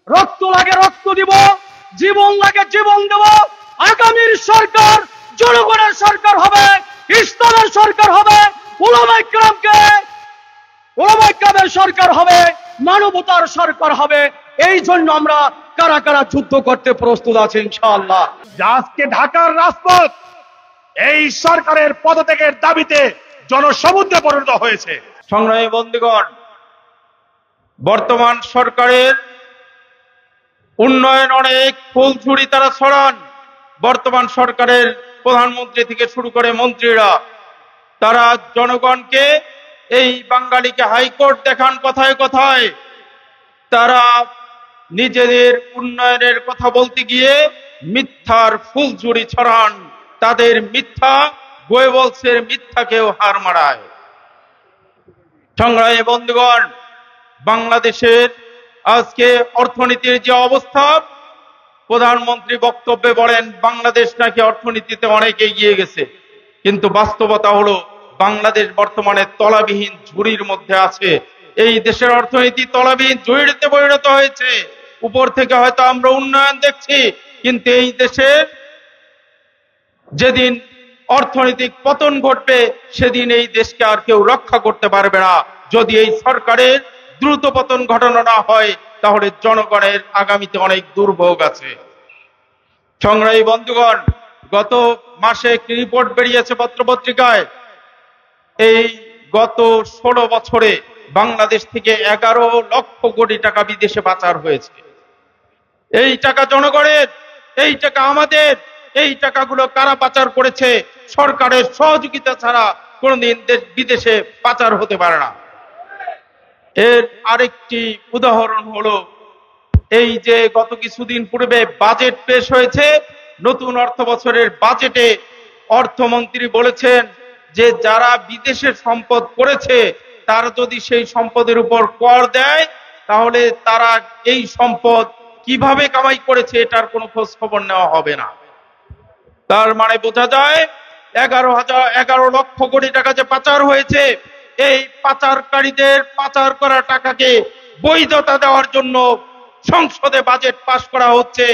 রক্ত লাগে রক্ত দিব, জীবন লাগে জীবন দেব। আগামীর সরকার জনগণের সরকার হবে, ইসলামের সরকার হবে, উলামায়ে কেরামের সরকার হবে, মানবতার সরকার হবে। এই জন্য আমরা কারা কারা যুদ্ধ করতে প্রস্তুত আছি ইনশাআল্লাহ। আজকে ঢাকার রাজপথ এই সরকারের পদত্যাগের দাবিতে জনসমুদ্রে পরিণত হয়েছে। সংগ্রামী বন্ধুগণ, বর্তমান সরকারের উন্নয়ন অনেক ফুলঝুরি তারা ছড়ান। বর্তমান সরকারের প্রধানমন্ত্রী থেকে শুরু করে মন্ত্রীরা, তারা জনগণকে এই বাঙালিকে হাইকোর্ট দেখান কথায় কথায়। তারা নিজেদের উন্নয়নের কথা বলতে গিয়ে মিথ্যার ফুলঝুরি ছড়ান। তাদের মিথ্যা গোয়েবলসের মিথ্যাকেও হার মানায়। সংগ্রামী বন্ধুগণ, বাংলাদেশের আজকে অর্থনীতির যে অবস্থা, প্রধানমন্ত্রী বক্তব্যে বলেন বাংলাদেশ নাকি অর্থনীতিতে অনেক এগিয়ে গেছে, কিন্তু বাস্তবতা হলো বাংলাদেশ বর্তমানে তলাবিহীন ঝুড়ির মধ্যে আছে। এই দেশের অর্থনীতি তলাবিহীন ঝুড়িতে পরিণত হয়েছে। উপর থেকে হয়তো আমরা উন্নয়ন দেখছি, কিন্তু এই দেশের যেদিন অর্থনৈতিক পতন ঘটবে সেদিন এই দেশকে আর কেউ রক্ষা করতে পারবে না। যদি এই সরকারের দ্রুত পতন ঘটানো না হয়, তাহলে জনগণের আগামীতে অনেক দুর্ভোগ আছে। সংগ্রামী বন্ধুগণ, গত মাসে একটি রিপোর্ট বেরিয়েছে পত্রপত্রিকায়। এই গত 16 বছরে বাংলাদেশ থেকে 11 লক্ষ কোটি টাকা বিদেশে পাচার হয়েছে। এই টাকা জনগণের, এই টাকা আমাদের। এই টাকাগুলো কারা পাচার করেছে? সরকারের সহযোগিতা ছাড়া কোনোদিন বিদেশে পাচার হতে পারে না। এর আরেকটি উদাহরণ হলো, এই যে গত কিছুদিন পূর্বে বাজেট পেশ হয়েছে, নতুন অর্থ বছরের বাজেটে অর্থমন্ত্রী বলেছেন যে যারা বিদেশে সম্পদ করেছে তারা যদি সেই সম্পদের উপর কর দেয়, তাহলে তারা এই সম্পদ কিভাবে কামাই করেছে এটার কোনো খোঁজ খবর নেওয়া হবে না। তার মানে বোঝা যায় 11 লক্ষ কোটি টাকা যে পাচার হয়েছে, এই পাচারকারীদের পাচার করা টাকাকে বৈধতা দেওয়ার জন্য সংসদে বাজেট পাশ করা হচ্ছে,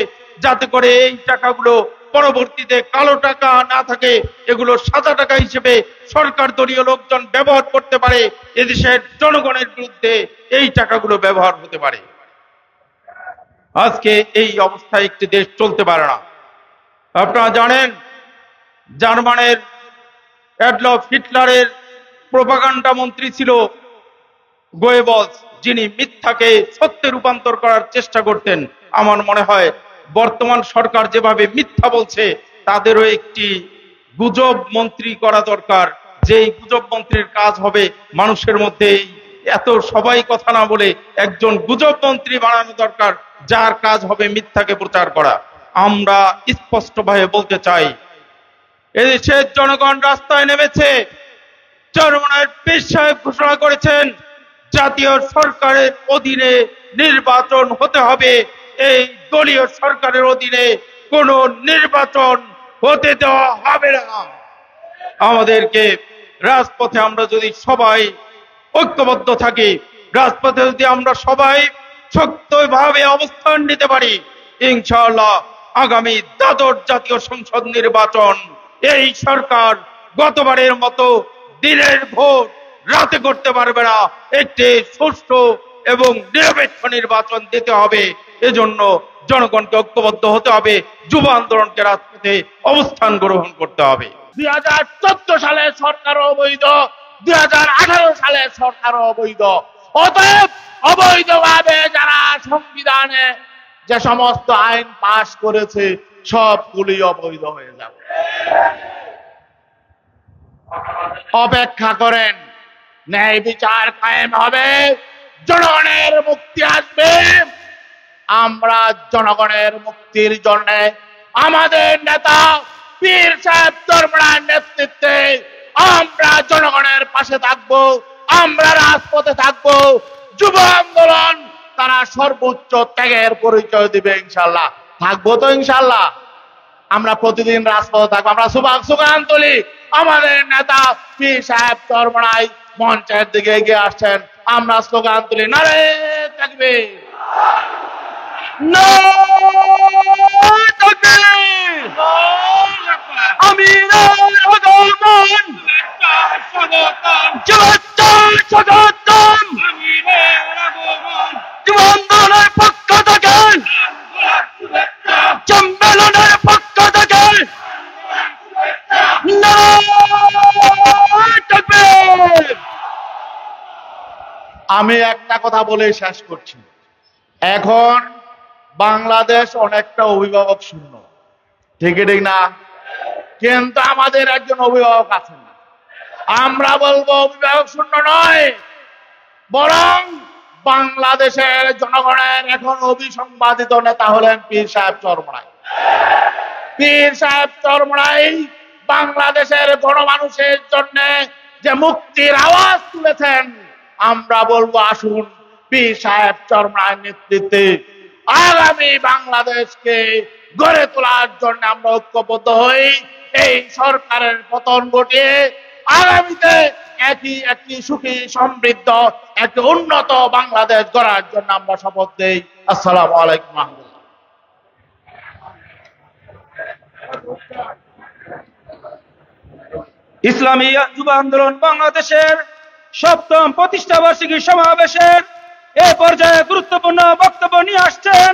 যাতে করে এই টাকাগুলো পরবর্তীতে কালো টাকা না থাকে, এগুলো সাদা টাকা হিসেবে সরকার দলীয় লোকজন ব্যবহার করতে পারে। এদেশের জনগণের বিরুদ্ধে এই টাকাগুলো ব্যবহার হতে পারে। আজকে এই অবস্থায় একটি দেশ চলতে পারে না। আপনারা জানেন, জার্মানের অ্যাডলফ হিটলারের প্রোপাগান্ডা মন্ত্রী ছিল গোয়েবলস, যিনি মিথ্যাকে সত্যে রূপান্তর করার চেষ্টা করতেন। আমার মনে হয় বর্তমান সরকার যেভাবে মিথ্যা বলছে, তাদেরও একটি গুজব মন্ত্রী করা দরকার। যেই গুজব মন্ত্রীর কাজ হবে মানুষের মধ্যে এত সবাই কথা না বলে একজন গুজব মন্ত্রী বানানো দরকার, যার কাজ হবে মিথ্যাকে প্রচার করা। আমরা স্পষ্টভাবে বলতে চাই, এদেশের জনগণ রাস্তায় নেমেছে। চরমনায়ের পীর সাহেব ঘোষণা করেছেন জাতীয় সরকারের অধীনে নির্বাচন হতে হবে। এই দলীয় সরকারের অধীনে কোনো নির্বাচন হতে দেওয়া হবে না। আমাদেরকে রাজপথে আমরা যদি সবাই ঐক্যবদ্ধ থাকি, রাজপথে যদি আমরা সবাই শক্তভাবে অবস্থান নিতে পারি, ইনশাআল্লাহ আগামী দ্বাদশ জাতীয় সংসদ নির্বাচন এই সরকার গতবারের মতো দিনের ভোট রাতে করতে পারবে না। একটি সুষ্ঠু এবং নিরপেক্ষ নির্বাচন দিতে হবে। এজন্য জনগণকে ঐক্যবদ্ধ হতে হবে, যুব আন্দোলনকে রাজপথে অবস্থান গ্রহণ করতে হবে। 2014 সালের সরকার অবৈধ, 2018 সালের সরকার অবৈধ। অতএব অবৈধভাবে যারা সংবিধানে যে সমস্ত আইন পাশ করেছে সবগুলি অবৈধ হয়ে যাবে। অপেক্ষা করেন, ন্যায় বিচার কায়েম হবে, জনগণের মুক্তি আসবে। আমরা জনগণের মুক্তির জন্য আমাদের নেতা পীর সাহেব চরমনার নেতৃত্বে আমরা জনগণের পাশে থাকবো, আমরা রাজপথে থাকবো। যুব আন্দোলন তারা সর্বোচ্চ ত্যাগের পরিচয় দিবে ইনশাল্লাহ। থাকবো তো ইনশাল্লাহ, আমরা প্রতিদিন রাজপথে থাকবো। আমরা স্লোগান তুলি, আমাদের নেতা পীর সাহেব চরমনাই মঞ্চের দিকে এগিয়ে আসছেন, আমরা স্লোগান তুলি, নারে তাকবীর। নারায়ে তাকবীর। আমিরের আগমন, জবাবদার স্বাগতম। জীবনের পক্ষ থেকে, সম্মেলনের পক্ষ থেকে নারায়ে তাকবীর। আমি একটা কথা বলে শেষ করছি। এখন বাংলাদেশ অনেকটা অভিভাবক শূন্য, ঠিক না? কিন্তু আমাদের একজন অভিভাবক আছেন। আমরা বলবো অভিভাবক শূন্য নয়, বরং বাংলাদেশের জনগণের এখন অভিসংবাদিত নেতা হলেন পীর সাহেব চরমনাই। পীর সাহেব চরমনাই বাংলাদেশের গণমানুষের জন্য যে মুক্তির আওয়াজ তুলেছেন, আমরা বলবো আসুন পীর সাহেব চরমনাইয়ের নেতৃত্বে আগামী বাংলাদেশকে গড়ে তোলার জন্য আমরা ঐক্যবদ্ধ হই। এই সরকারের পতন ঘটিয়ে আগামীতে একটি সুখী সমৃদ্ধ একটি উন্নত বাংলাদেশ গড়ার জন্য আমরা শপথ দেই। আসসালামু আলাইকুম ওয়া রাহমাতুল্লাহ। ইসলামী যুব আন্দোলন বাংলাদেশের ৭ম প্রতিষ্ঠা বার্ষিকী সমাবেশের এ পর্যায়ে গুরুত্বপূর্ণ বক্তব্য নিয়ে আসছেন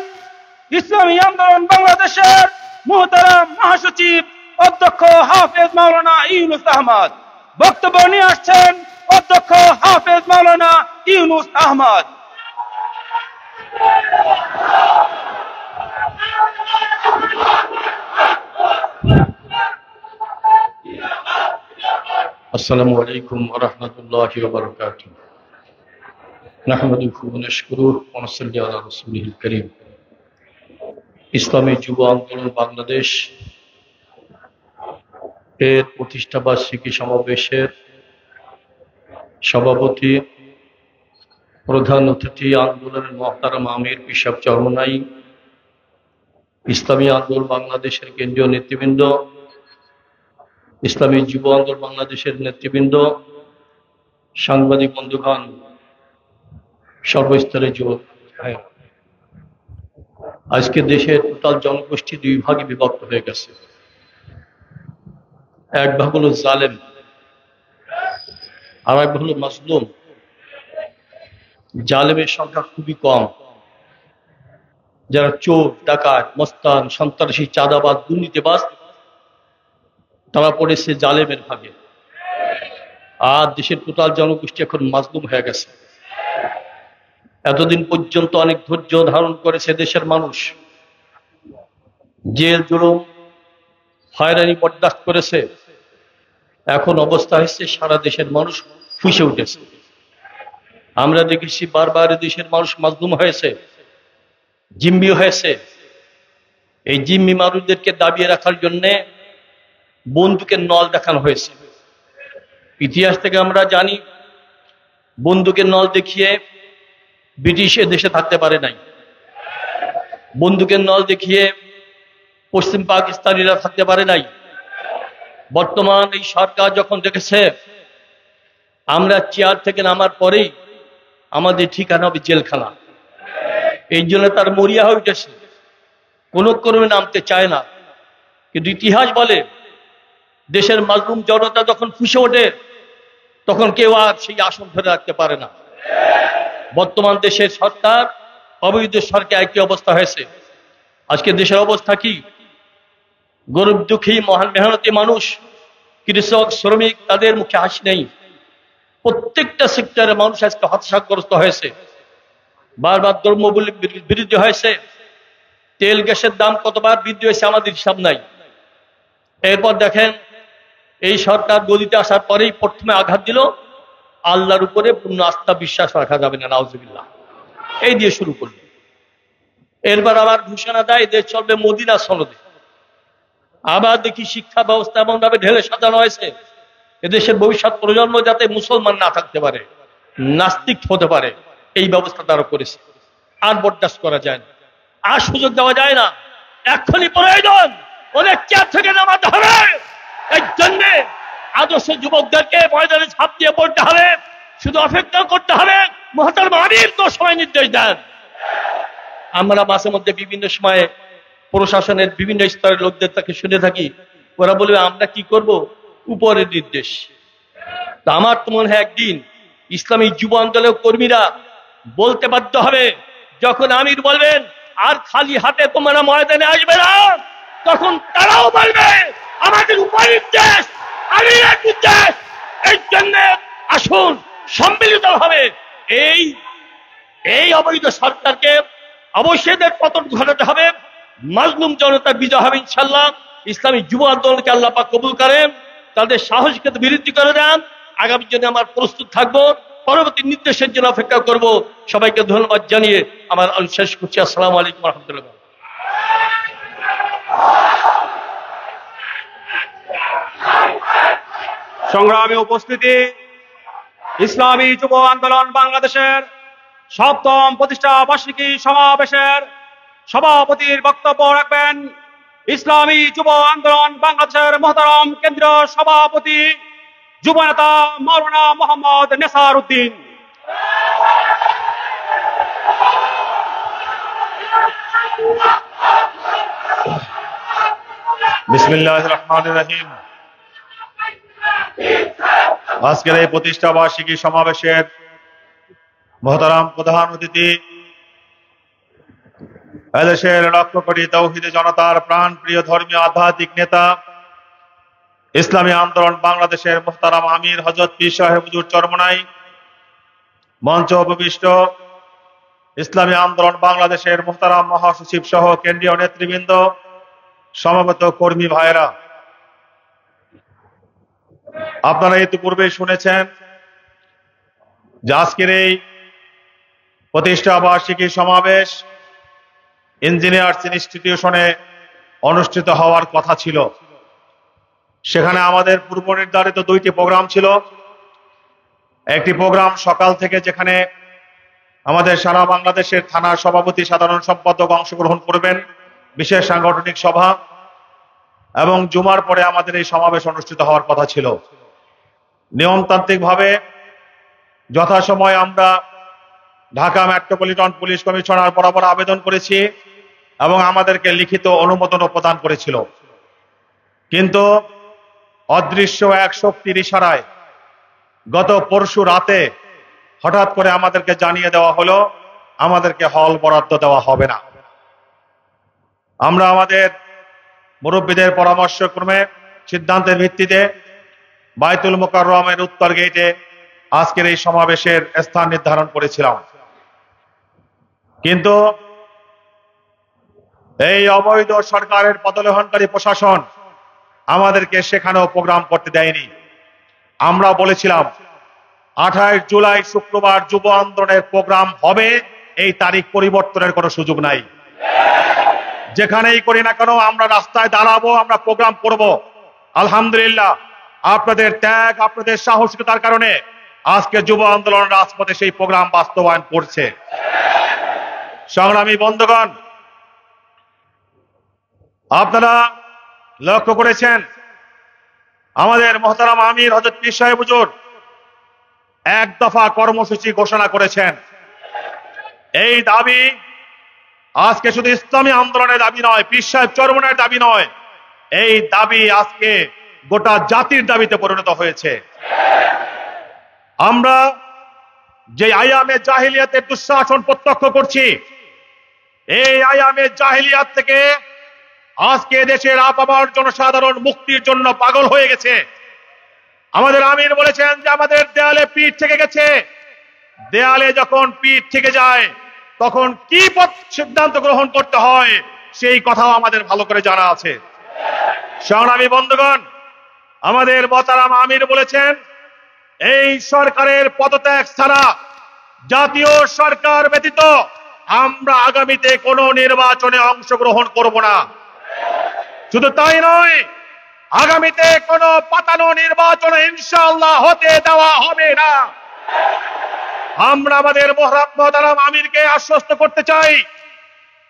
ইসলামী আন্দোলন বাংলাদেশের মুহতারাম মহাসচিব অধ্যক্ষ হাফেজ মাওলানা ইউনুস আহমদ। বক্তব্য নিয়ে আসছেন অধ্যক্ষ হাফেজ মাওলানা ইউনুস আহমদ। السلام عليكم ورحمة الله وبركاته نحمده ونشكره ونصلي على رسوله الكريم ইসলামী যুব আন্দোলন বাংলাদেশ এর প্রতিষ্ঠা বার্ষিকী সমাবেশের সভাপতি প্রধান অতিথি আন্দোলনের মহতারাম আমির পীর সাহেব চরমনাই, ইসলামী আন্দোলন বাংলাদেশের কেন্দ্রীয় নেতৃবৃন্দ, ইসলামী যুব আন্দোলন বাংলাদেশের নেতৃবৃন্দ, সাংবাদিক বন্ধুগণ, সর্বস্তরের যুবক ভাইরা, আজকে দেশের টোটাল জনগোষ্ঠী দুই ভাগে বিভক্ত হয়ে গেছে। এক ভাগ হলো জালেম, আর এক ভাগ হলো মাজলুম। জালেমের সংখ্যা খুবই কম, যারা চোর, ডাকাত, মস্তান, সন্ত্রাসী, চাঁদাবাজ, দুর্নীতিবাজ, তারা পড়েছে জালেমের ভাগে। আর দেশের টোটাল জনগোষ্ঠী এখন মাজলুম হয়ে গেছে। এতদিন পর্যন্ত অনেক ধৈর্য ধারণ করেছে দেশের মানুষ, জেল জুলুম হয়রানি বরদাস্ত করেছে। এখন অবস্থা হচ্ছে সারা দেশের মানুষ ফুঁসে উঠেছে। আমরা দেখেছি বারবার দেশের মানুষ মাজলুম হয়েছে, জিম্মি হয়েছে। এই জিম্মি মানুষদেরকে দাবিয়ে রাখার জন্যে বন্দুকের নল দেখানো হয়েছে। ইতিহাস থেকে আমরা জানি বন্দুকের নল দেখিয়ে ব্রিটিশ দেশে থাকতে পারে নাই, বন্দুকের নল দেখিয়ে পশ্চিম পাকিস্তানিরা থাকতে পারে নাই। বর্তমান এই সরকার যখন দেখেছে আমরা চেয়ার থেকে নামার পরেই আমাদের ঠিকানা হবে জেলখানা, এই জন্য তার মরিয়া হয়ে উঠেছে, কোনো ক্রমে নামতে চায় না। কিন্তু ইতিহাস বলে দেশের মাজলুম জনতা যখন ফুঁসে ওঠে তখন কেউ আর সেই আসন ধরে রাখতে পারে না। বর্তমান দেশের সরকার অবৈধ সরকার একই অবস্থা হয়েছে। আজকে দেশের অবস্থা কি? গরিব দুঃখী মহান মেহনতি মানুষ, কৃষক, শ্রমিক, তাদের মুখে হাসি নেই। প্রত্যেকটা সেক্টরে মানুষ আজকে হতাশাগ্রস্ত হয়েছে। বারবার দ্রব্যমূল্য বৃদ্ধি হয়েছে, তেল গ্যাসের দাম কতবার বৃদ্ধি হয়েছে আমাদের হিসাব নাই। এরপর দেখেন এই সরকার গদিতে আসার পরেই প্রথমে আঘাত দিল আল্লাহর উপরে পূর্ণ আস্থা বিশ্বাস রাখা যাবে না, নাউজুবিল্লাহ, এই দিয়ে শুরু করলো। এরপর আবার ঘোষণা দেয় দেশ চলবে মদিনা সনদে। আবার দেখি শিক্ষা ব্যবস্থা এমন ভাবে ঢেলে সাজানো হয়েছে এদেশের ভবিষ্যৎ প্রজন্ম যাতে মুসলমান না থাকতে পারে, নাস্তিক হতে পারে, এই ব্যবস্থা তারা করেছে। আর বরদাস্ত করা যায় না, আর সুযোগ দেওয়া যায় না। এখনই প্রয়োজন অনেক চেয়ার থেকে নামাতে হবে। এই জন্য আদর্শ যুবকদেরকে ময়দানে ছাপ দিয়ে পড়তে হবে, শুধু অপেক্ষা করতে হবে। মহতারাম আমির তো সময় নির্দেশ দেন, আমরা মাঝে মধ্যে বিভিন্ন সময়ে প্রশাসনের বিভিন্ন স্তরের লোকদের তাকে শুনে থাকি, ওরা বলবে আমরা কি করব, উপরের নির্দেশ। তা আমার তো মনে হয় একদিন ইসলামী যুব আন্দোলনের কর্মীরা বলতে বাধ্য হবে, যখন আমির বলবেন আর খালি হাতে তোমরা ময়দানে আসবে না, তখন তারাও বলবে আমাদের উপনির্দেশ, আমিরের নির্দেশ। এই জন্য আসুন সম্মিলিত হবে এই অবৈধ সরকারকে অবশ্যই এদের পতন ঘটাতে হবে, মাজলুম জনতার বিজয় হবে ইনশাল্লাহ। ইসলামী যুব আন্দোলনকে আল্লাহ পাক কবুল করেন, তাদের সাহসিকতা বৃদ্ধি করে দেন। আগামীর জন্য আমার প্রস্তুত থাকবো, পরবর্তী নির্দেশের জন্য অপেক্ষা করব। সবাইকে ধন্যবাদ জানিয়ে আমার শেষ করছি। আসসালামু আলাইকুম রহমতুল্লাহ। সংগ্রামী উপস্থিতি, ইসলামী যুব আন্দোলন বাংলাদেশের 7ম প্রতিষ্ঠা বার্ষিকী সমাবেশের সভাপতির বক্তব্য রাখবেন ইসলামী যুব আন্দোলন বাংলাদেশের মহতারাম কেন্দ্রীয় সভাপতি যুবনেতা মাওলানা মোহাম্মদ নেসার উদ্দিন। বিসমিল্লাহির রহমানির রহিম। আজকের এই প্রতিষ্ঠা বার্ষিকী সমাবেশের মহতারাম প্রধান অতিথি, এদেশের লক্ষ কোটি তৌহিদি জনতার প্রাণ প্রিয় ধর্মীয় আধ্যাত্মিক নেতা, ইসলামী আন্দোলন বাংলাদেশের মোহতারাম আমির হযরত পীর সাহেব হুজুর চরমনাই, মঞ্চ উপবিষ্ট ইসলামী আন্দোলন বাংলাদেশের মোহতারাম মহাসচিব সহ কেন্দ্রীয় নেতৃবৃন্দ, সমবেত কর্মী ভাইয়েরা, আপনারা ইতিপূর্বে শুনেছেন যে আজকের এই প্রতিষ্ঠা বার্ষিকী সমাবেশ ইঞ্জিনিয়ার্স ইনস্টিটিউশনে অনুষ্ঠিত হওয়ার কথা ছিল। সেখানে আমাদের পূর্ব নির্ধারিত 2টি প্রোগ্রাম ছিল। একটি প্রোগ্রাম সকাল থেকে, যেখানে আমাদের সারা বাংলাদেশের থানার সভাপতি, সাধারণ সম্পাদক অংশগ্রহণ করবেন, বিশেষ সাংগঠনিক সভা, এবং জুমার পরে আমাদের এই সমাবেশ অনুষ্ঠিত হওয়ার কথা ছিল। নিয়মতান্ত্রিকভাবে যথাসময়ে আমরা ঢাকা মেট্রোপলিটন পুলিশ কমিশনার বরাবর আবেদন করেছি এবং আমাদেরকে লিখিত অনুমোদনও প্রদান করেছিল। কিন্তু অদৃশ্য এক শক্তির ইশারায় গত পরশু রাতে হঠাৎ করে আমাদেরকে জানিয়ে দেওয়া হলো আমাদেরকে হল বরাদ্দ দেওয়া হবে না। আমরা আমাদের মুরব্বীদের পরামর্শক্রমে, সিদ্ধান্তের ভিত্তিতে বাইতুল মুকাররমের উত্তর গেটে আজকের এই সমাবেশের স্থান নির্ধারণ করেছিলাম। কিন্তু এই অবৈধ সরকারের পদলেহনকারী প্রশাসন আমাদেরকে সেখানেও প্রোগ্রাম করতে দেয়নি। আমরা বলেছিলাম 28 জুলাই শুক্রবার যুব আন্দোলনের প্রোগ্রাম হবে, এই তারিখ পরিবর্তনের কোনো সুযোগ নাই। যেখানেই করি না কেন আমরা রাস্তায় দাঁড়াবো, আমরা প্রোগ্রাম করব। আলহামদুলিল্লাহ, আপনাদের ত্যাগ, আপনাদের সাহসিকতার কারণে আজকে যুব আন্দোলন রাজপথে সেই প্রোগ্রাম বাস্তবায়ন করছে। সংগ্রামী বন্ধুগণ, আপনারা লক্ষ্য করেছেন আমাদের মহতারাম আমির হযরত পীর সাহেব হুজুর 1 দফা কর্মসূচি ঘোষণা করেছেন। এই দাবি আজকে শুধু ইসলামী আন্দোলনের দাবি নয়, পীর সাহেব চরমনাইয়ের দাবি নয়, এই দাবি আজকে গোটা জাতির দাবিতে পরিণত হয়েছে। আমরা যে আয়ামে জাহিলিয়াতের দুঃশাসন প্রত্যক্ষ করছি, এই আয়ামে জাহিলিয়াত থেকে আজকে দেশের আপামর জনসাধারণ মুক্তির জন্য পাগল হয়ে গেছে। আমাদের আমির বলেছেন যে আমাদের দেয়ালে পিঠ থেকে গেছে। দেয়ালে যখন পিঠ থেকে যায় তখন কি সিদ্ধান্ত গ্রহণ করতে হয় সেই কথাও আমাদের ভালো করে জানা আছে। সংগ্রামী বন্ধুগণ, আমাদের মহতারাম আমির বলেছেন এই সরকারের পদত্যাগ ছাড়া, জাতীয় সরকার ব্যতীত আমরা আগামীতে কোনো নির্বাচনে অংশগ্রহণ করব না। শুধু তাই নয়, আগামীতে কোনো পাতানো নির্বাচন ইনশাআল্লাহ হতে দেওয়া হবে না। আমরা আমাদের মহতারাম আমিরকে আশ্বস্ত করতে চাই,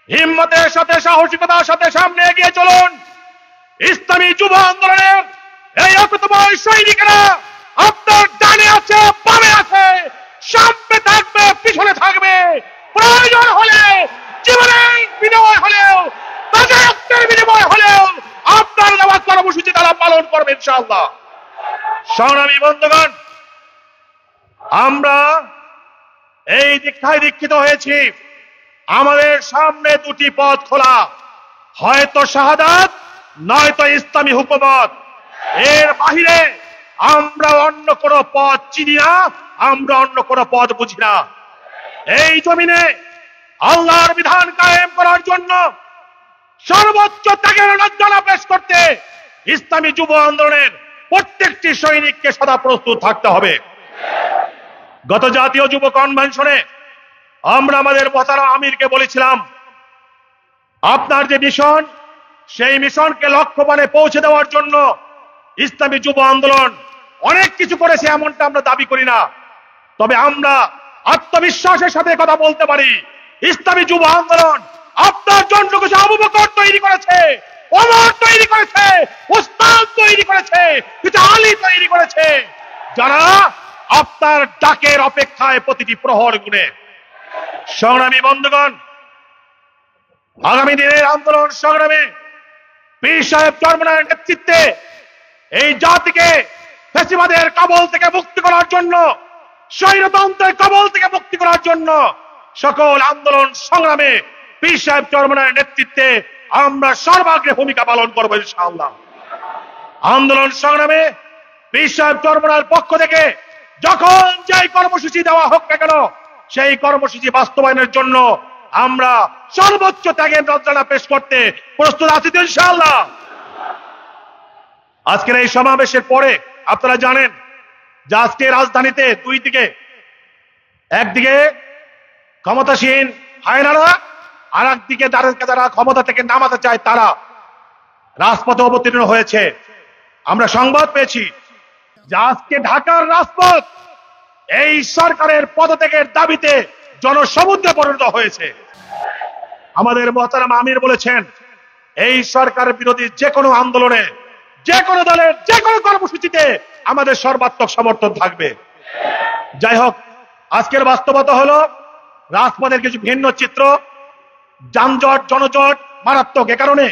হিম্মতের সাথে, সাহসিকতার সাথে সামনে এগিয়ে চলুন। ইসলামী যুব আন্দোলনের এই অকুতময় সৈনিকেরা আপনার ডানে আছে, বামে আছে, সামনে থাকবে, পিছনে থাকবে। প্রয়োজন হলে জীবনের বিনিময় হলেও, রক্তের বিনিময় হলেও আপনার দেওয়া কর্মসূচি তারা পালন করবে ইনশাআল্লাহ। সংগ্রামী বন্ধুগণ, আমরা এই দীক্ষায় দীক্ষিত হয়েছি। আমাদের সামনে দুটি পথ খোলা, হয়তো শাহাদাত নয়তো ইসলামী হুকুমত। এর বাহিরে আমরা অন্য কোন পথ চিনি না, আমরা অন্য কোন পথ বুঝি না। এই জমিনে আল্লাহর বিধান কায়েম করার জন্য সর্বোচ্চ ত্যাগের নজরানা পেশ করতে ইসলামী যুব আন্দোলনের প্রত্যেকটি সৈনিককে সদা প্রস্তুত থাকতে হবে। গত জাতীয় যুব কনভেনশনে আমরা আমাদের মোহতারাম আমিরকে বলেছিলাম, আপনার যে মিশন, সেই মিশনকে লক্ষ্যমানে পৌঁছে দেওয়ার জন্য ইসলামী যুব আন্দোলন অনেক কিছু করেছে, এমনটা আমরা দাবি করি না। তবে আমরা আত্মবিশ্বাসের সাথে কথা বলতে পারি, ইসলামী যুব আন্দোলন আপনার জন্য কিছু আবু বকর তৈরি করেছে, ওমর তৈরি করেছে, ওসমান তৈরি করেছে, কিছু আলী তৈরি করেছে, যারা আপনার ডাকের অপেক্ষায় প্রতিটি প্রহর গুণে। সংগ্রামী বন্ধুগণ, আগামী দিনের আন্দোলন সংগ্রামে পীর সাহেব চরমনায়ের নেতৃত্বে এই জাতিকে ফ্যাসিবাদের কবল থেকে মুক্তি করার জন্য, স্বৈরতন্ত্রের কবল থেকে মুক্তি করার জন্য সকল আন্দোলন সংগ্রামে পীর সাহেব চরমনায়ের নেতৃত্বে আমরা সর্বাগ্রে ভূমিকা পালন করবো ইনশাআল্লাহ। আন্দোলন সংগ্রামে পীর সাহেব চরমনায়ের পক্ষ থেকে যখন যেই কর্মসূচি দেওয়া হোক না কেন, সেই কর্মসূচি বাস্তবায়নের জন্য আমরা সর্বোচ্চ ত্যাগের নজরানা পেশ করতে প্রস্তুত আছি তো ইনশাআল্লাহ। আজকের এই সমাবেশের পরে আপনারা জানেন যে আজকে রাজধানীতে দুই দিকে, একদিকে ক্ষমতাসীন হায়নারা, আর একদিকে যারা ক্ষমতা থেকে নামাতে চায় তারা রাজপথে অবতীর্ণ হয়েছে। আমরা সংবাদ পেয়েছি যে আজকে ঢাকার রাজপথ এই সরকারের পদত্যাগের দাবিতে জনসমুদ্রে পরিণত হয়েছে। আমাদের মোহতারাম আমির বলেছেন, এই সরকারের বিরোধী যে কোনো আন্দোলনে, যে কোনো দলের যে কোনো কর্মসূচিতে আমাদের সর্বাত্মক সমর্থন থাকবে। যাই হোক, আজকের বাস্তবতা হলো রাজপথের কিছু ভিন্ন চিত্র, যানজট, জনজট মারাত্মক। এ কারণে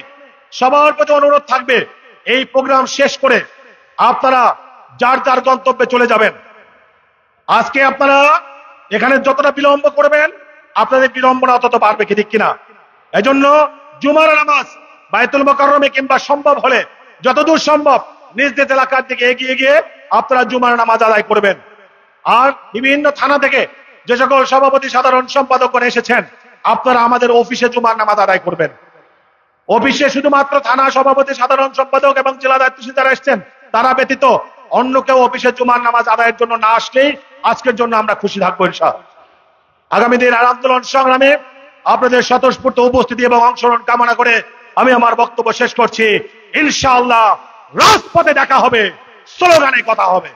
সবার প্রতি অনুরোধ থাকবে, এই প্রোগ্রাম শেষ করে আপনারা যার যার গন্তব্যে চলে যাবেন। আজকে আপনারা এখানে যতটা বিলম্ব করবেন, আপনাদের বিলম্বনা তত বাড়বে, কি ঠিক কিনা? এজন্য জুমার নামাজ বাইতুল মুকাররমে কিংবা সম্ভব হলে যতদূর সম্ভব নিজ নিজ এলাকার দিকে এগিয়ে গিয়ে আপনারা জুমার নামাজ আদায় করবেন। আর বিভিন্ন থানা থেকে যে সকল সভাপতি, সাধারণ সম্পাদকগণ এসেছেন, আপনারা আমাদের অফিসে জুমার নামাজ আদায় করবেন। অফিসে শুধুমাত্র থানা সভাপতি, সাধারণ সম্পাদক এবং জেলা দায়িত্বশীল যারা এসেছেন তারা ব্যতীত অন্য কেউ অফিসে জুমার নামাজ আদায়ের জন্য না আসলেই আজকের জন্য আমরা খুশি থাকবো ইনশাআল্লাহ। আগামী দিন আন্দোলন সংগ্রামে আপনাদের স্বতঃস্ফূর্ত উপস্থিতি এবং অংশগ্রহণ কামনা করে আমি আমার বক্তব্য শেষ করছি। ইনশাআল্লাহ রাজপথে দেখা হবে, স্লোগানে কথা হবে।